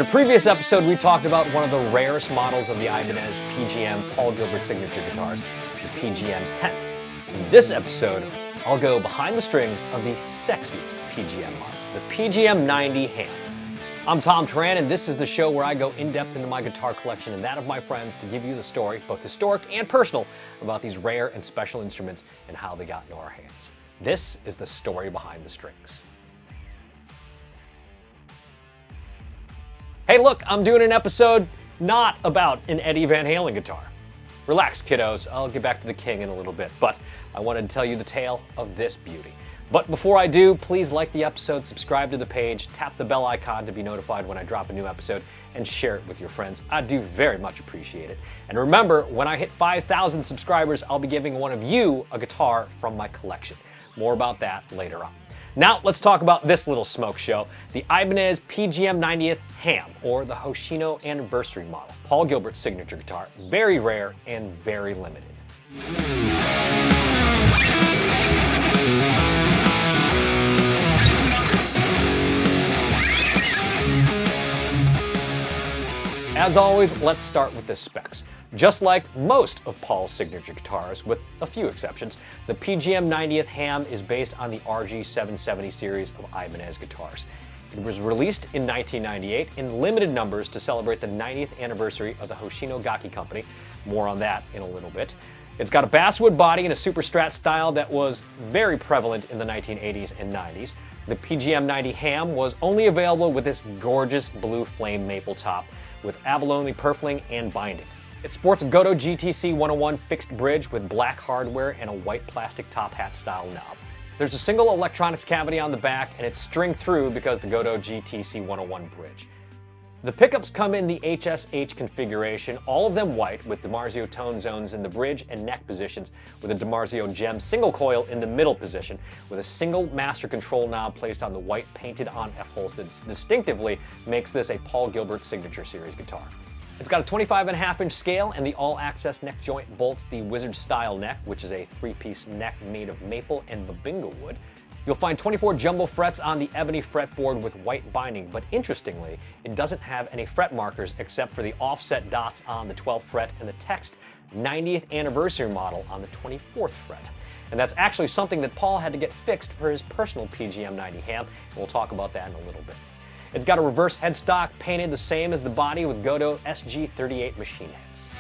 In a previous episode, we talked about one of the rarest models of the Ibanez PGM Paul Gilbert signature guitars, the PGM10. In this episode, I'll go behind the strings of the sexiest PGM model, the PGM90 Ham. I'm Thom Tran, and this is the show where I go in-depth into my guitar collection and that of my friends to give you the story, both historic and personal, about these rare and special instruments and how they got into our hands. This is the story behind the strings. Hey look, I'm doing an episode not about an Eddie Van Halen guitar. Relax, kiddos, I'll get back to the king in a little bit, but I wanted to tell you the tale of this beauty. But before I do, please like the episode, subscribe to the page, tap the bell icon to be notified when I drop a new episode, and share it with your friends. I do very much appreciate it. And remember, when I hit 5,000 subscribers, I'll be giving one of you a guitar from my collection. More about that later on. Now, let's talk about this little smoke show, the Ibanez PGM90 Ham, or the Hoshino Anniversary Model, Paul Gilbert's signature guitar, very rare and very limited. As always, let's start with the specs. Just like most of Paul's signature guitars, with a few exceptions, the PGM90 Ham is based on the RG770 series of Ibanez guitars. It was released in 1998 in limited numbers to celebrate the 90th anniversary of the Hoshino Company. More on that in a little bit. It's got a basswood body and a super strat style that was very prevalent in the 1980s and 90s. The PGM90 Ham was only available with this gorgeous blue flame maple top with abalone purfling and binding. It sports a Godot GTC 101 fixed bridge with black hardware and a white plastic top hat style knob. There's a single electronics cavity on the back and it's stringed through because the Godot GTC 101 bridge. The pickups come in the HSH configuration, all of them white with DiMarzio tone zones in the bridge and neck positions with a DiMarzio gem single coil in the middle position with a single master control knob placed on the white painted on F-holes that distinctively makes this a Paul Gilbert signature series guitar. It's got a 25.5-inch scale and the all-access neck joint bolts the Wizard style neck, which is a three-piece neck made of maple and babinga wood. You'll find 24 jumbo frets on the ebony fretboard with white binding, but interestingly, it doesn't have any fret markers except for the offset dots on the 12th fret and the text 90th anniversary model on the 24th fret. And that's actually something that Paul had to get fixed for his personal PGM90 Ham, and we'll talk about that in a little bit. It's got a reverse headstock painted the same as the body with Godot SG38 machine heads.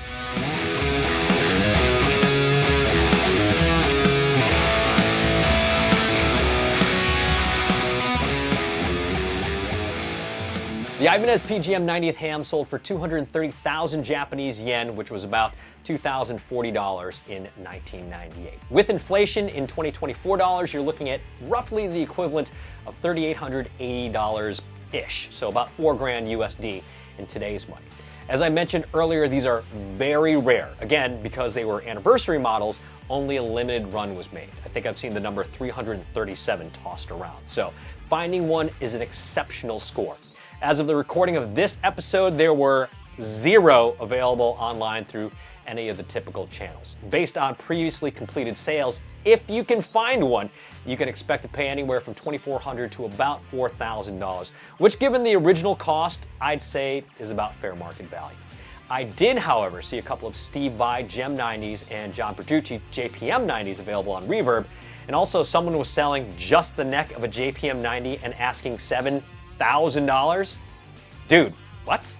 The Ibanez PGM90 Ham sold for 230,000 Japanese yen, which was about $2,040 in 1998. With inflation in 2024 dollars, you're looking at roughly the equivalent of $3,880-ish, so about $4 grand USD in today's money. As I mentioned earlier, these are very rare. Again, because they were anniversary models, only a limited run was made. I think I've seen the number 337 tossed around. So finding one is an exceptional score. As of the recording of this episode, there were 0 available online through any of the typical channels. Based on previously completed sales, if you can find one, you can expect to pay anywhere from $2,400 to about $4,000, which given the original cost, I'd say is about fair market value. I did, however, see a couple of Steve Vai Gem 90s and John Petrucci JPM 90s available on Reverb, and also someone was selling just the neck of a JPM 90 and asking $7,000? Dude, what?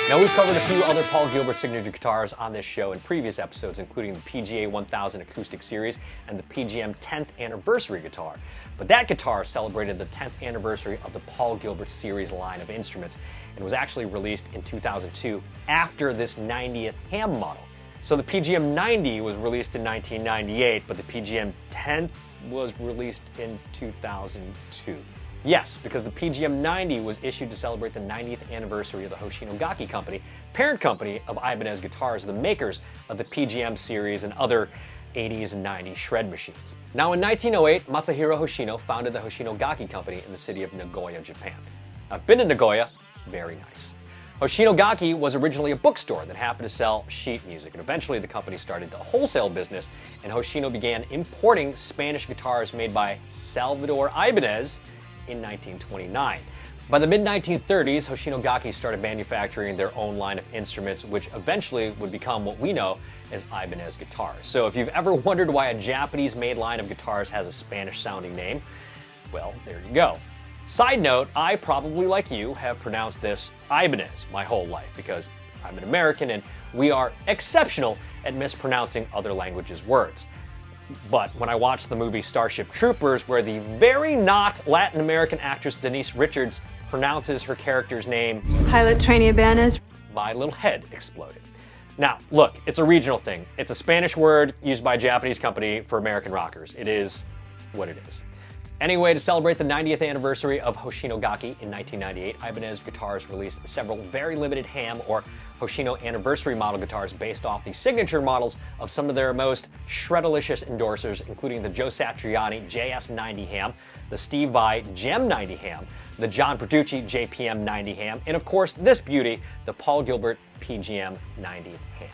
Now, we've covered a few other Paul Gilbert signature guitars on this show in previous episodes, including the PGA1000 Acoustic Series and the PGM 10th Anniversary guitar. But that guitar celebrated the 10th anniversary of the Paul Gilbert series line of instruments and was actually released in 2002 after this 90th Ham model. So the PGM90 was released in 1998, but the PGM10 was released in 2002. Yes, because the PGM90 was issued to celebrate the 90th anniversary of the Hoshino Company, parent company of Ibanez Guitars, the makers of the PGM series and other 80s and 90s shred machines. Now in 1908, Matsuhiro Hoshino founded the Hoshino Company in the city of Nagoya, Japan. I've been to Nagoya, it's very nice. Hoshino was originally a bookstore that happened to sell sheet music, and eventually the company started the wholesale business, and Hoshino began importing Spanish guitars made by Salvador Ibanez in 1929. By the mid-1930s, Hoshino started manufacturing their own line of instruments, which eventually would become what we know as Ibanez guitars. So if you've ever wondered why a Japanese-made line of guitars has a Spanish-sounding name, well, there you go. Side note, I probably, like you, have pronounced this Ibanez my whole life because I'm an American and we are exceptional at mispronouncing other languages' words. But when I watched the movie Starship Troopers, where the very not Latin American actress Denise Richards pronounces her character's name, Pilot Trainee Ibanez, my little head exploded. Now, look, it's a regional thing. It's a Spanish word used by a Japanese company for American rockers. It is what it is. Anyway, to celebrate the 90th anniversary of Hoshino in 1998, Ibanez Guitars released several very limited ham or Hoshino Anniversary Model guitars based off the signature models of some of their most shredalicious endorsers, including the Joe Satriani JS90 ham, the Steve Vai Gem 90 ham, the John Petrucci JPM 90 ham, and of course this beauty, the Paul Gilbert PGM 90 ham.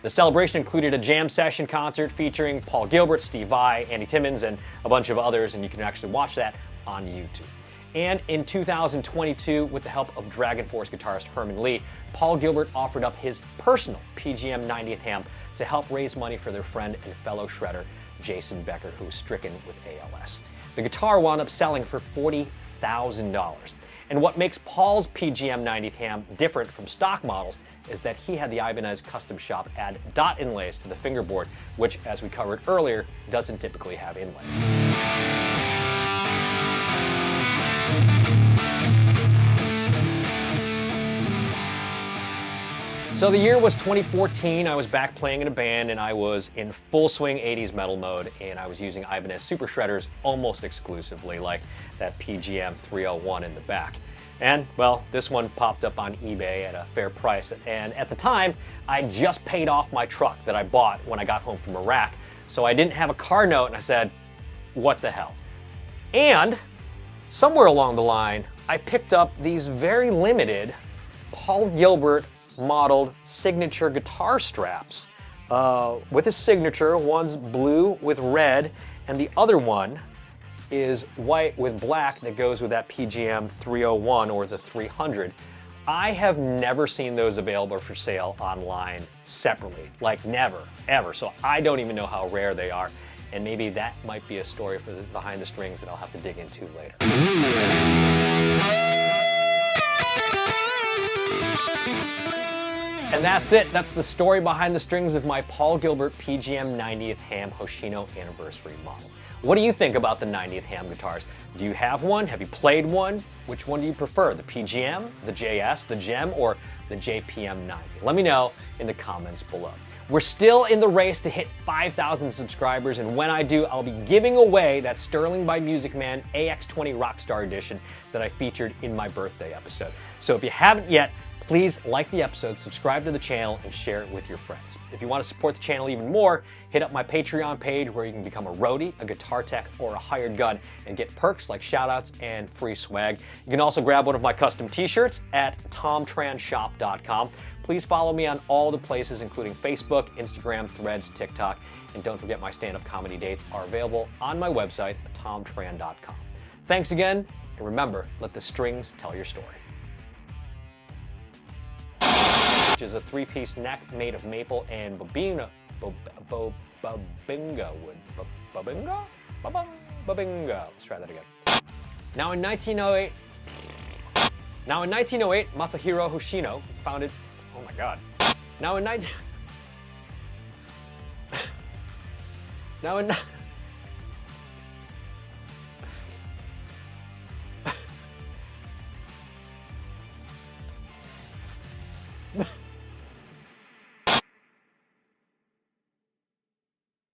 The celebration included a jam session concert featuring Paul Gilbert, Steve Vai, Andy Timmons, and a bunch of others, and you can actually watch that on YouTube. And in 2022, with the help of Dragon Force guitarist Herman Lee, Paul Gilbert offered up his personal PGM 90th ham to help raise money for their friend and fellow shredder, Jason Becker, who was stricken with ALS. The guitar wound up selling for $40,000. And what makes Paul's PGM 90th ham different from stock models is that he had the Ibanez custom shop add dot inlays to the fingerboard, which, as we covered earlier, doesn't typically have inlays. So the year was 2014, I was back playing in a band and I was in full swing 80s metal mode, and I was using Ibanez Super Shredders almost exclusively, like that PGM 301 in the back. And, well, this one popped up on eBay at a fair price, and at the time, I just paid off my truck that I bought when I got home from Iraq, so I didn't have a car note, and I said, what the hell? And somewhere along the line, I picked up these very limited Paul Gilbert modeled signature guitar straps with his signature. One's blue with red, and the other one is white with black that goes with that PGM 301 or the 300. I have never seen those available for sale online separately, like never, ever. So I don't even know how rare they are, and maybe that might be a story for the behind the strings that I'll have to dig into later. And that's it. That's the story behind the strings of my Paul Gilbert PGM 90th ham Hoshino Anniversary Model. What do you think about the 90th ham guitars? Do you have one? Have you played one? Which one do you prefer? The PGM, the JS, the Gem, or the JPM90? Let me know in the comments below. We're still in the race to hit 5,000 subscribers, and when I do, I'll be giving away that Sterling by Music Man AX20 Rockstar Edition that I featured in my birthday episode. So if you haven't yet, please like the episode, subscribe to the channel, and share it with your friends. If you want to support the channel even more, hit up my Patreon page where you can become a roadie, a guitar tech, or a hired gun and get perks like shoutouts and free swag. You can also grab one of my custom t-shirts at ThomTranShop.com. Please follow me on all the places, including Facebook, Instagram, Threads, TikTok, and don't forget my stand-up comedy dates are available on my website at ThomTran.com. Thanks again, and remember, let the strings tell your story. Which is a three-piece neck made of maple and babinga wood. Babinga. Let's try that again. Now in 1908, Matsuhiro Hoshino founded. Oh my God. Now in 19.